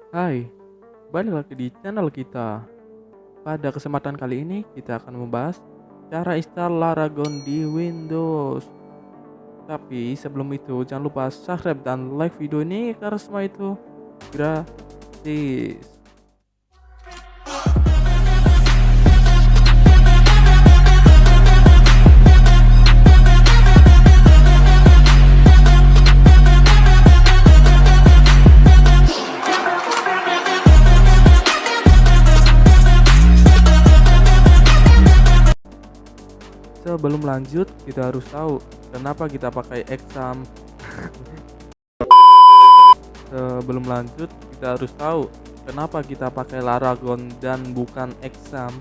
Hai, balik lagi di channel kita. Pada kesempatan kali ini kita akan membahas cara install Laragon di Windows. Tapi sebelum itu jangan lupa subscribe dan like video ini karena semua itu gratis. Sebelum lanjut kita harus tahu kenapa kita pakai exam. Sebelum lanjut kita harus tahu kenapa kita pakai Laragon dan bukan exam.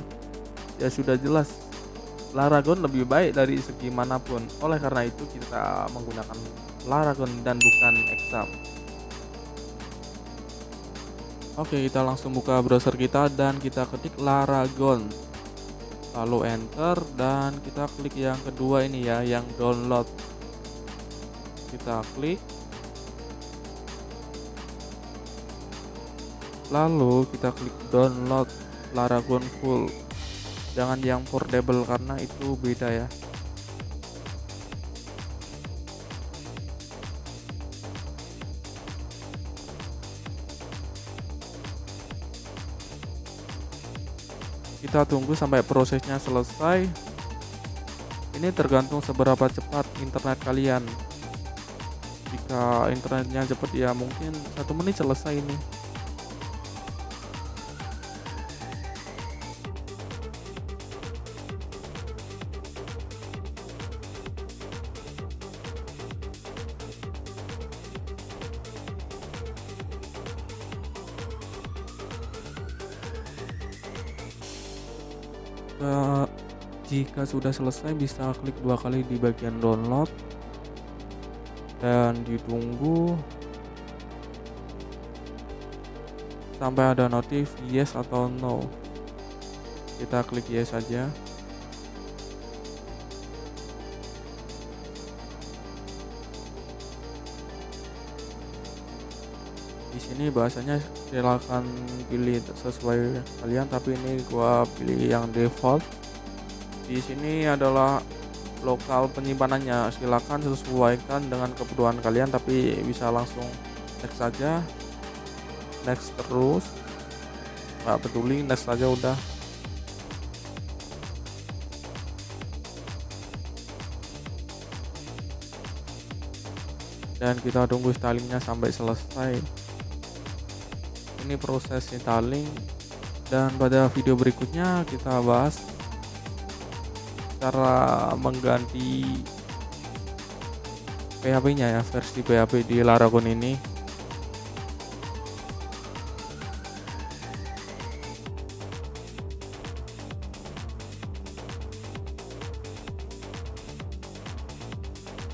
Ya sudah jelas, Laragon lebih baik dari segi manapun. Oleh karena itu kita menggunakan Laragon dan bukan exam. Oke, kita langsung buka browser kita dan kita ketik Laragon. Lalu enter dan kita klik yang kedua ini ya, yang download. Kita klik. Lalu kita klik download Laragon full. Jangan yang portable karena itu beda ya. Kita tunggu sampai prosesnya selesai. Ini tergantung seberapa cepat internet kalian. Jika internetnya cepat ya mungkin 1 menit selesai ini. Eh, Jika sudah selesai bisa klik 2 kali di bagian download dan ditunggu sampai ada notif yes atau no. Kita klik yes saja. Di sini bahasanya silakan pilih sesuai kalian, tapi ini gua pilih yang default. Di sini adalah lokal penyimpanannya, silakan sesuaikan dengan kebutuhan kalian, tapi bisa langsung next saja, next terus, nggak peduli, next saja udah. Dan kita tunggu installingnya sampai selesai. Ini proses installing, dan pada video berikutnya kita bahas cara mengganti PHP-nya ya, versi PHP di Laragon ini.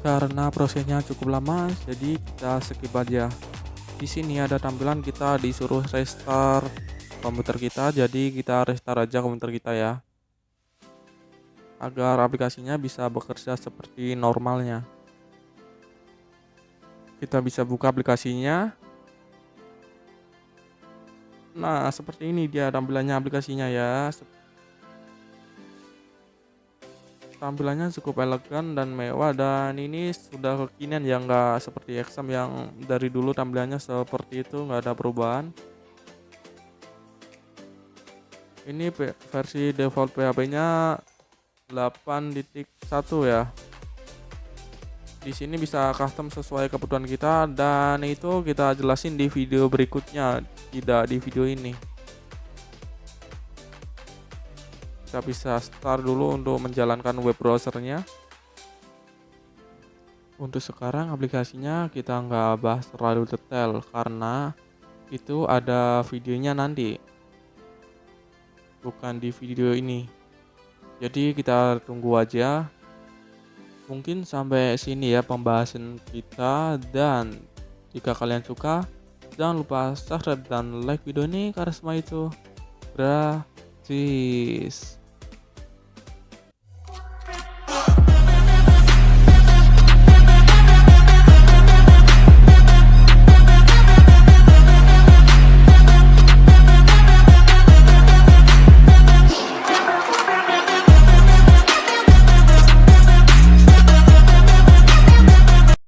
Karena prosesnya cukup lama, jadi kita skip aja. Di sini ada tampilan kita disuruh restart komputer kita, jadi kita restart aja komputer kita ya, agar aplikasinya bisa bekerja seperti normalnya. Kita bisa buka aplikasinya. Nah, seperti ini dia tampilannya aplikasinya ya. Tampilannya cukup elegan dan mewah, dan ini sudah kekinian ya, nggak seperti exam yang dari dulu tampilannya seperti itu, nggak ada perubahan. Ini versi default PHP-nya 8.1 ya. Di sini bisa custom sesuai kebutuhan kita, dan itu kita jelasin di video berikutnya, tidak di video ini. Kita bisa start dulu untuk menjalankan web browsernya. Untuk sekarang aplikasinya kita nggak bahas terlalu detail karena itu ada videonya nanti, bukan di video ini. Jadi kita tunggu aja. Mungkin sampai sini ya pembahasan kita, dan jika kalian suka jangan lupa subscribe dan like video ini karena semua itu gratis.